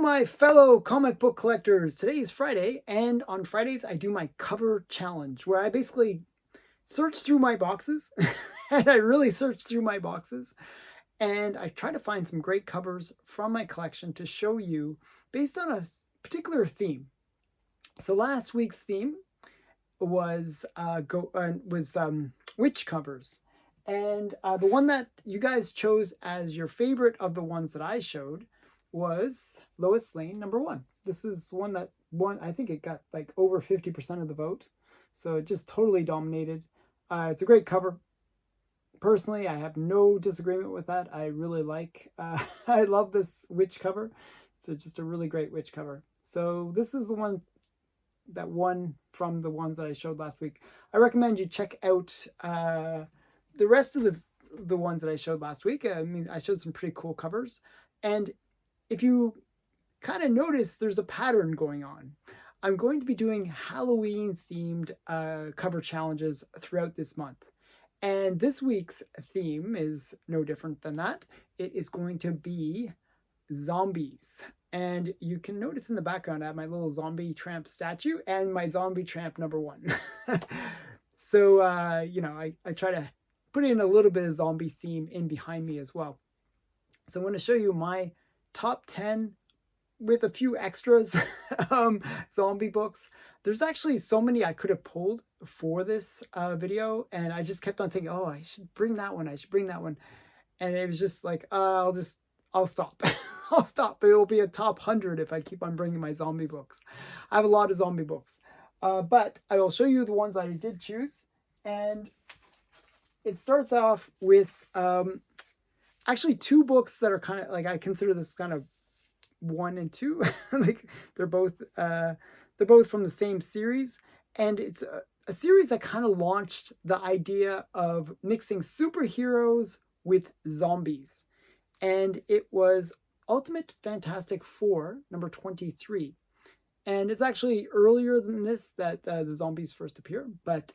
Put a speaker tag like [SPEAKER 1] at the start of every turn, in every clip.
[SPEAKER 1] my fellow comic book collectors. Today is Friday, and on Fridays I do my cover challenge where I basically search through my boxes and I really search through my boxes and I try to find some great covers from my collection to show you based on a particular theme. So last week's theme was witch covers. And the one that you guys chose as your favorite of the ones that I showed was Lois Lane #1. This is one that won. I think it got like over 50% of the vote. So it just totally dominated. It's a great cover. Personally, I have no disagreement with that. I really like, I love this witch cover. It's just a really great witch cover. So this is the one that won from the ones that I showed last week. I recommend you check out the rest of the ones that I showed last week. I mean, I showed some pretty cool covers. And if you kind of notice, there's a pattern going on. I'm going to be doing Halloween themed cover challenges throughout this month. And this week's theme is no different than that. It is going to be zombies. And you can notice in the background I have my little zombie tramp statue and my zombie tramp #1. So, you know, I try to put in a little bit of zombie theme in behind me as well. So I'm going to show you my top 10 with a few extras zombie books. There's actually so many I could have pulled for this video, and I just kept on thinking, oh, I should bring that one. I should bring that one. And it was just like, I'll stop. I'll stop. It will be a top 100 if I keep on bringing my zombie books. I have a lot of zombie books. But I will show you the ones that I did choose. And it starts off with actually two books that are kind of like, I consider this kind of 1 and 2. Like they're both from the same series. And it's a series that kind of launched the idea of mixing superheroes with zombies. And it was Ultimate Fantastic Four #23. And it's actually earlier than this that the zombies first appear. But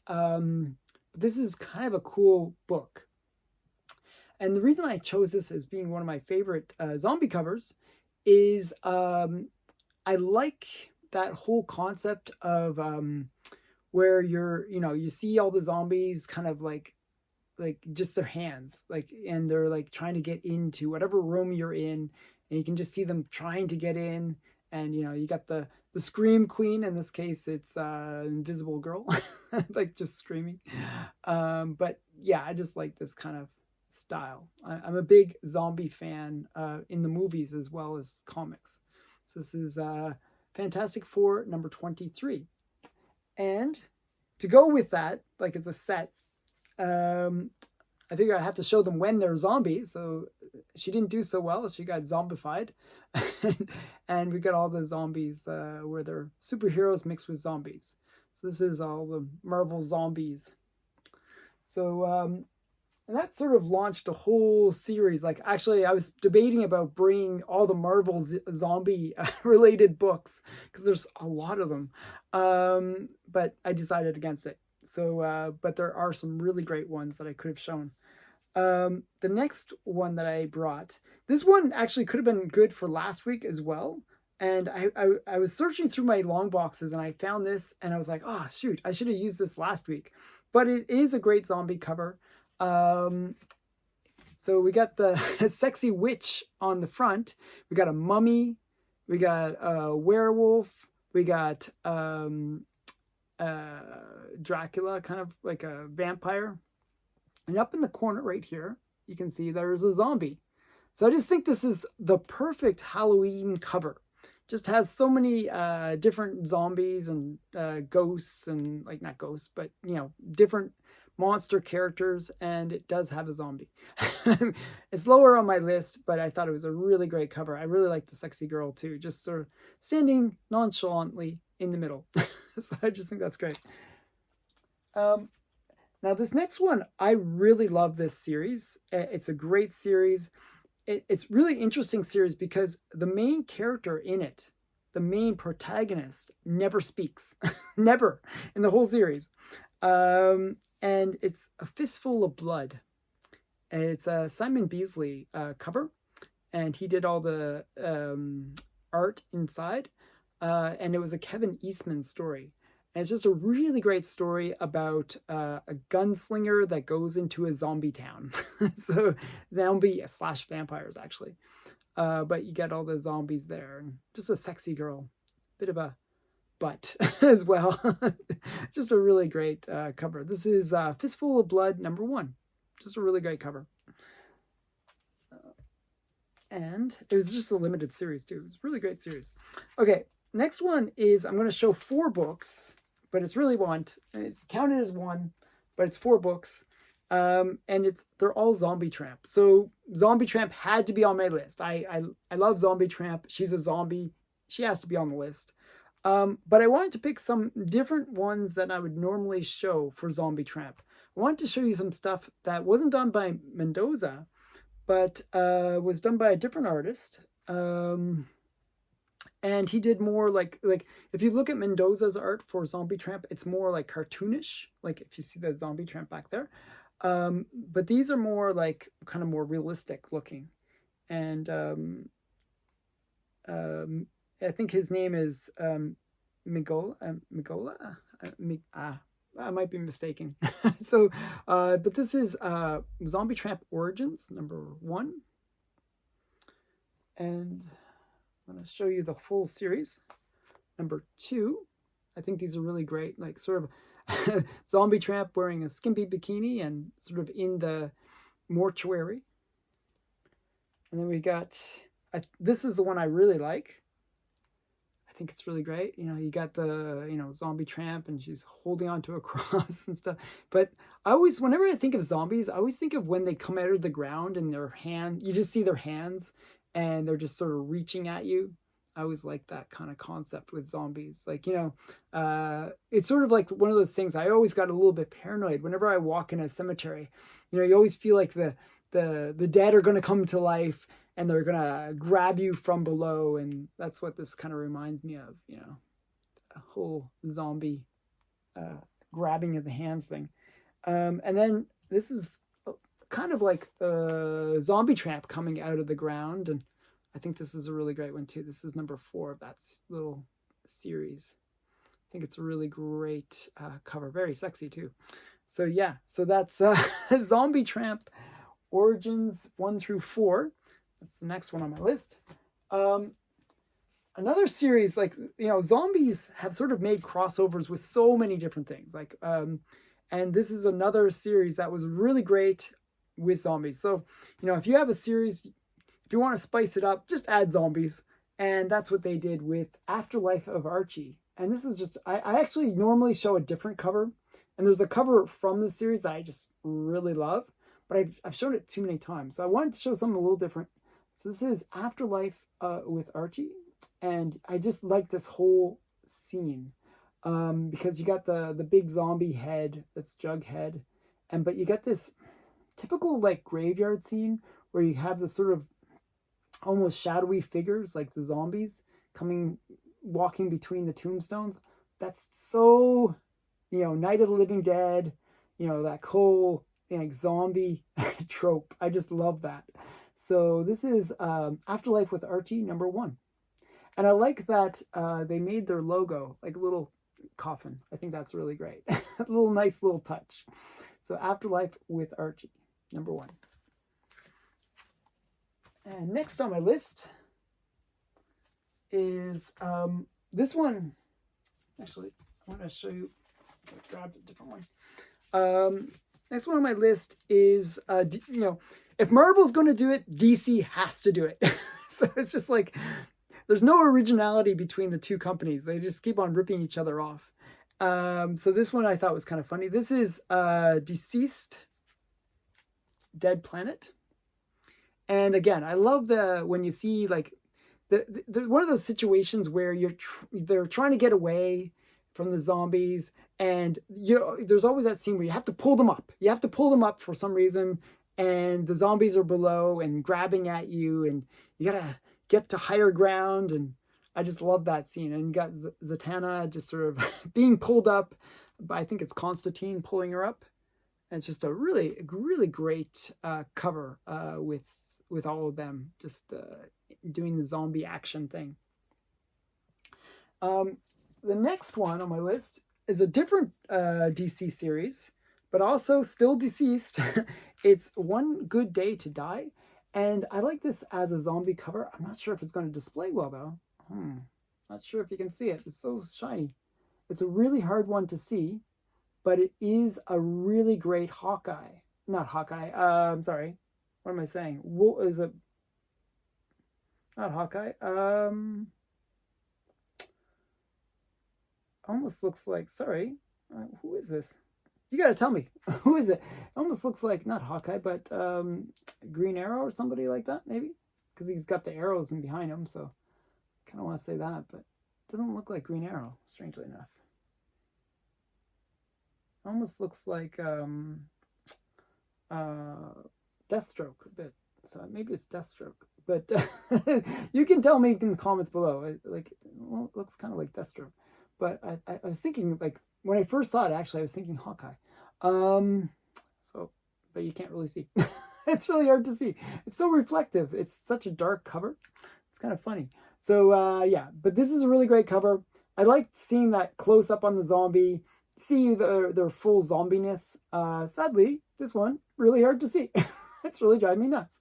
[SPEAKER 1] this is kind of a cool book. And the reason I chose this as being one of my favorite zombie covers is I like that whole concept of where you see all the zombies kind of like just their hands, and they're like trying to get into whatever room you're in, and you can just see them trying to get in. And you got the Scream Queen. In this case, it's Invisible Girl, like just screaming. But yeah, I just like this kind of style. I'm a big zombie fan in the movies as well as comics. So this is Fantastic Four #23. And to go with that, like it's a set, I figure I have to show them when they're zombies. So she didn't do so well. She got zombified. And we got all the zombies where they're superheroes mixed with zombies. So this is all the Marvel zombies. So and that sort of launched a whole series. Like, actually, I was debating about bringing all the Marvel zombie related books because there's a lot of them. But I decided against it. So, but there are some really great ones that I could have shown. The next one that I brought, this one actually could have been good for last week as well. And I was searching through my long boxes and I found this and I was like, oh, shoot, I should have used this last week. But it is a great zombie cover. So we got the sexy witch on the front. We got a mummy. We got a werewolf. We got Dracula, kind of like a vampire. And up in the corner right here, you can see there's a zombie. So I just think this is the perfect Halloween cover. Just has so many different zombies and ghosts, and like not ghosts, but different monster characters, and it does have a zombie. It's lower on my list, but I thought it was a really great cover. I really like the sexy girl too, just sort of standing nonchalantly in the middle. So I just think that's great. Now this next one, I really love this series. It's a great series. It's really interesting series because the main character in it, the main protagonist, never speaks. Never in the whole series. And it's A Fistful of Blood. It's a Simon Beasley cover, and he did all the art inside, and it was a Kevin Eastman story. And it's just a really great story about a gunslinger that goes into a zombie town. So zombie slash vampires actually, but you get all the zombies there, and just a sexy girl, bit of a butt as well. Just a really great cover. This is Fistful of Blood #1. Just a really great cover. And it was just a limited series too. It was a really great series. Okay, next one is I'm going to show 4 books, but it's really one. It's counted as one, but it's 4 books. And they're all Zombie Tramp. So Zombie Tramp had to be on my list. I love Zombie Tramp. She's a zombie. She has to be on the list. But I wanted to pick some different ones that I would normally show for Zombie Tramp. I wanted to show you some stuff that wasn't done by Mendoza, but was done by a different artist. And he did more like if you look at Mendoza's art for Zombie Tramp, it's more like cartoonish, like if you see the Zombie Tramp back there. But these are more like kind of more realistic looking. And I think his name is Migola. I might be mistaken. So, but this is Zombie Tramp Origins #1, and I'm going to show you the full series. #2, I think these are really great, like sort of Zombie Tramp wearing a skimpy bikini and sort of in the mortuary. And then we got, this is the one I really like. I think it's really great. You know, you got the, Zombie Tramp and she's holding onto a cross and stuff. But whenever I think of zombies, I always think of when they come out of the ground and their hand, you just see their hands and they're just sort of reaching at you. I always like that kind of concept with zombies. Like, it's sort of like one of those things. I always got a little bit paranoid whenever I walk in a cemetery. You always feel like the dead are going to come to life and they're going to grab you from below. And that's what this kind of reminds me of, a whole zombie grabbing of the hands thing. And then this is kind of like a Zombie Tramp coming out of the ground. And I think this is a really great one too. This is #4 of that little series. I think it's a really great cover. Very sexy too. So yeah, so that's Zombie Tramp Origins 1 through 4. That's the next one on my list. Another series, like, zombies have sort of made crossovers with so many different things. Like, and this is another series that was really great with zombies. So, if you have a series, if you want to spice it up, just add zombies. And that's what they did with Afterlife of Archie. And this is just, I actually normally show a different cover. And there's a cover from this series that I just really love. But I've shown it too many times. So I wanted to show something a little different. So this is Afterlife with Archie. And I just like this whole scene. Because you got the big zombie head, that's Jughead. But you got this typical like graveyard scene where you have this sort of almost shadowy figures like the zombies walking between the tombstones. That's so, Night of the Living Dead, that whole zombie trope. I just love that. So this is Afterlife with Archie #1. And I like that they made their logo like a little coffin. I think that's really great. A little nice little touch. So Afterlife with Archie #1. And next on my list is this one. Actually, I want to show you. I grabbed a different one. Next one on my list is, if Marvel's going to do it, DC has to do it. So it's just like, there's no originality between the two companies. They just keep on ripping each other off. So this one I thought was kind of funny. This is Deceased Dead Planet. And again, I love when you see like one of those situations where they're trying to get away from the zombies, and there's always that scene where you have to pull them up. You have to pull them up for some reason, and the zombies are below and grabbing at you, and you gotta get to higher ground. And I just love that scene. And you got Zatanna just sort of being pulled up, but I think it's Constantine pulling her up. And it's just a really, really great cover with all of them just doing the zombie action thing. The next one on my list is a different DC series, but also still deceased. It's One Good Day to Die. And I like this as a zombie cover. I'm not sure if it's going to display well, though. Not sure if you can see it. It's so shiny. It's a really hard one to see, but it is a really great Hawkeye. Not Hawkeye. I'm sorry. What am I saying? Is it not Hawkeye? Almost looks like. Sorry. Who is this? You got to tell me. Who is it? Almost looks like not Hawkeye, but Green Arrow or somebody like that, maybe, because he's got the arrows in behind him. So I kind of want to say that, but it doesn't look like Green Arrow. Strangely enough. Almost looks like Deathstroke a bit. So maybe it's Deathstroke, but you can tell me in the comments below. Like, well, it looks kind of like Deathstroke, but I was thinking, like, when I first saw it, actually, I was thinking Hawkeye. So, but you can't really see. It's really hard to see. It's so reflective. It's such a dark cover. It's kind of funny. So yeah, but this is a really great cover. I liked seeing that close up on the zombie. See their full zombiness. Sadly, this one really hard to see. It's really driving me nuts.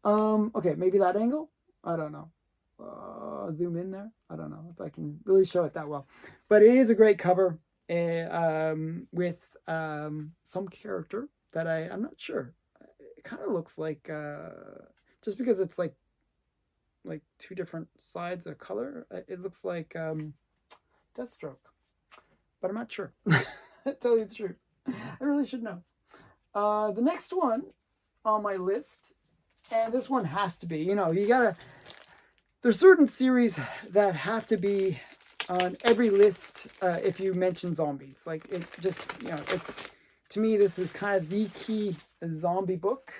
[SPEAKER 1] Okay, maybe that angle. I don't know. Zoom in there. I don't know if I can really show it that well, but it is a great cover with some character that I'm not sure. It kind of looks like just because it's like two different sides of color. It looks like Deathstroke. But I'm not sure. To tell you the truth. I really should know. The next one on my list, and this one has to be, there's certain series that have to be on every list if you mention zombies. Like, it just, it's, to me, this is kind of the key zombie book.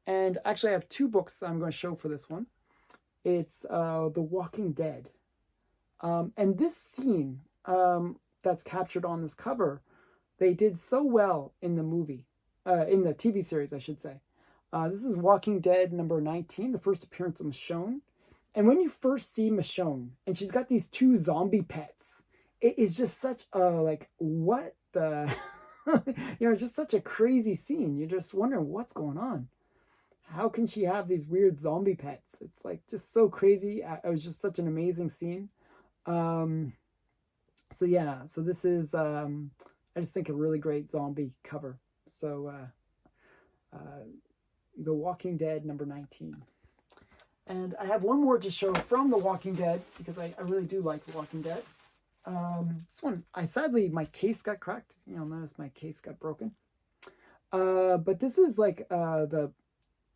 [SPEAKER 1] And actually, I have two books that I'm going to show for this one. It's The Walking Dead. And this scene, that's captured on this cover, they did so well in the movie, in the TV series, I should say. This is Walking Dead number 19, the first appearance of Michonne. And when you first see Michonne, and she's got these two zombie pets, it is just such a, like, what the, just such a crazy scene. You're just wondering what's going on. How can she have these weird zombie pets? It's like just so crazy. It was just such an amazing scene. So yeah, so this is, I just think a really great zombie cover. So, The Walking Dead number 19. And I have one more to show from The Walking Dead, because I really do like The Walking Dead. This one, sadly, my case got cracked. You'll notice my case got broken. But this is like a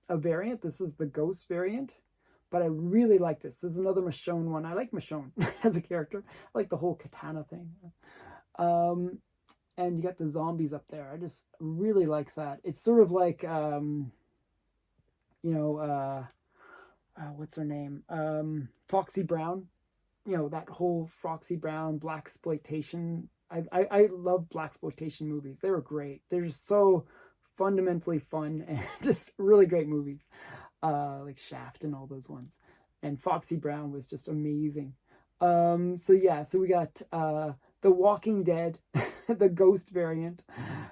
[SPEAKER 1] variant. This is the Ghost variant. But I really like this. This is another Michonne one. I like Michonne as a character. I like the whole katana thing. And you got the zombies up there. I just really like that. It's sort of like, what's her name? Foxy Brown. That whole Foxy Brown blaxploitation. I love blaxploitation movies. They were great. They're just so fundamentally fun and just really great movies. Like Shaft and all those ones. And Foxy Brown was just amazing. So yeah, so we got The Walking Dead, the Ghost variant.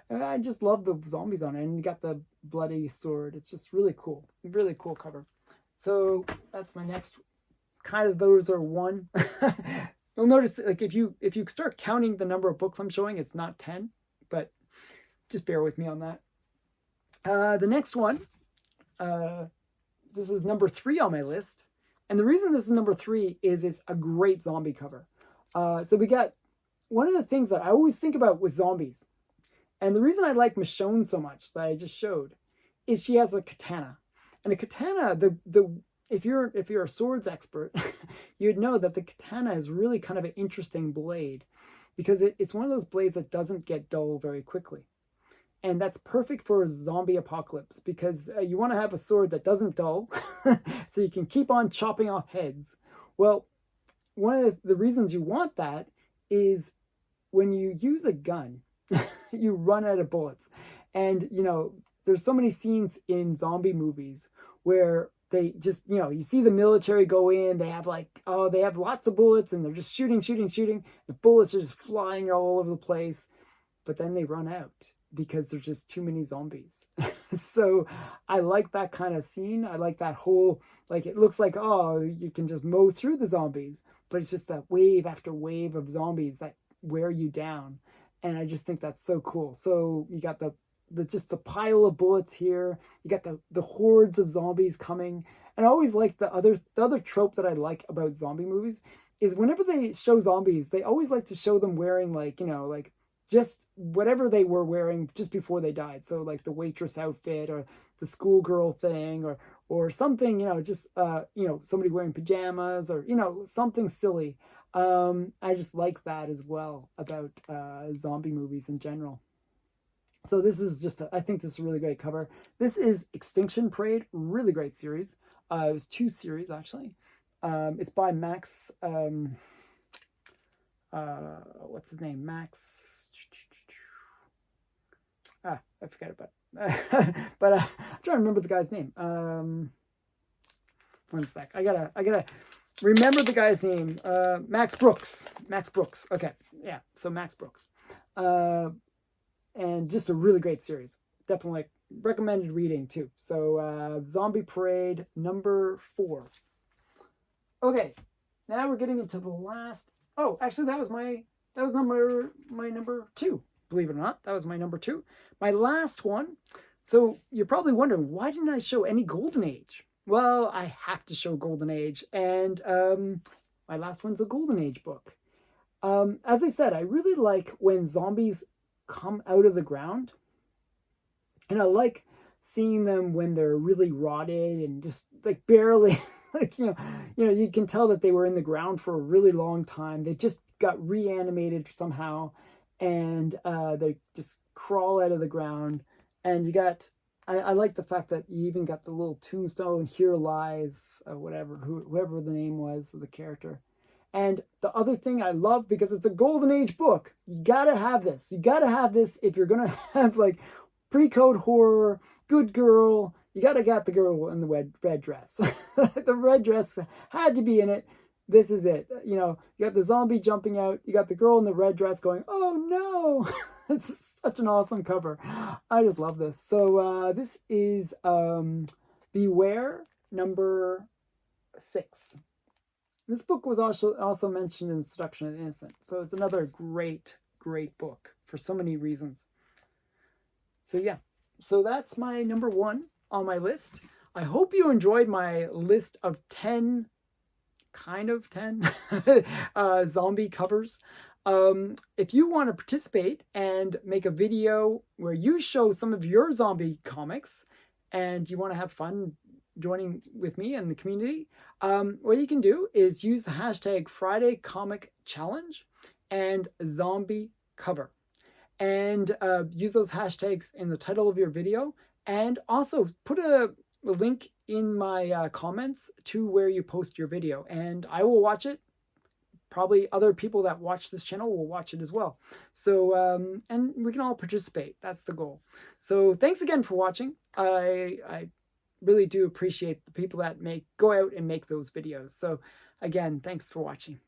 [SPEAKER 1] And I just love the zombies on it. And you got the bloody sword. It's just really cool. Really cool cover. So that's my next. Kind of those are one. You'll notice that, like, if you start counting the number of books I'm showing, it's not 10. But just bear with me on that. The next one. This is number 3 on my list. And the reason this is number 3 is it's a great zombie cover. So we got one of the things that I always think about with zombies. And the reason I like Michonne so much that I just showed is she has a katana. And a katana, if you're a swords expert, you'd know that the katana is really kind of an interesting blade, because it's one of those blades that doesn't get dull very quickly. And that's perfect for a zombie apocalypse, because you want to have a sword that doesn't dull so you can keep on chopping off heads. Well, one of the reasons you want that is when you use a gun, you run out of bullets. And, there's so many scenes in zombie movies where they just, you see the military go in, they have they have lots of bullets and they're just shooting. The bullets are just flying all over the place, but then they run out because there's just too many zombies. So I like that kind of scene. I like that whole, it looks like, oh, you can just mow through the zombies, but it's just that wave after wave of zombies that wear you down. And I just think that's so cool. So you got the just the pile of bullets here. You got the hordes of zombies coming. And I always like the other trope that I like about zombie movies is whenever they show zombies, they always like to show them wearing just whatever they were wearing just before they died. So like the waitress outfit or the schoolgirl thing or something, just somebody wearing pajamas or something silly. I just like that as well about zombie movies in general. So this is I think this is a really great cover. This is Extinction Parade, really great series. It was 2 series actually. It's by Max. What's his name? Max. I forgot about it. But I'm trying to remember the guy's name. 1 sec. I gotta remember the guy's name. Max Brooks. Okay. Yeah. So Max Brooks. And just a really great series. Definitely recommended reading too. So Zombie Parade number 4. Okay. Now we're getting into the last. Oh, actually that was my number 2. Believe it or not, that was my number 2. My last one. So you're probably wondering, why didn't I show any Golden Age? Well, I have to show Golden Age. And my last one's a Golden Age book. As I said, I really like when zombies come out of the ground. And I like seeing them when they're really rotted and just barely, you can tell that they were in the ground for a really long time. They just got reanimated somehow. And they just crawl out of the ground. And you got, I like the fact that you even got the little tombstone, here lies, whoever the name was of the character. And the other thing I love, because it's a Golden Age book, you gotta have this. You gotta have this if you're gonna have pre-code horror, good girl. You gotta get the girl in the red dress. The red dress had to be in it. This is it. You got the zombie jumping out. You got the girl in the red dress going, oh no. It's just such an awesome cover. I just love this. So this is Beware number 6. This book was also mentioned in Seduction of the Innocent. So it's another great book for so many reasons. So yeah. So that's my number 1 on my list. I hope you enjoyed my list of 10 zombie covers. If you want to participate and make a video where you show some of your zombie comics and you want to have fun joining with me and the community, what you can do is use the hashtag Friday Comic Challenge and zombie cover, and use those hashtags in the title of your video, and also put a link in my comments to where you post your video, and I will watch it. Probably other people that watch this channel will watch it as well. So, and we can all participate. That's the goal. So thanks again for watching. I really do appreciate the people that go out and make those videos. So again, thanks for watching.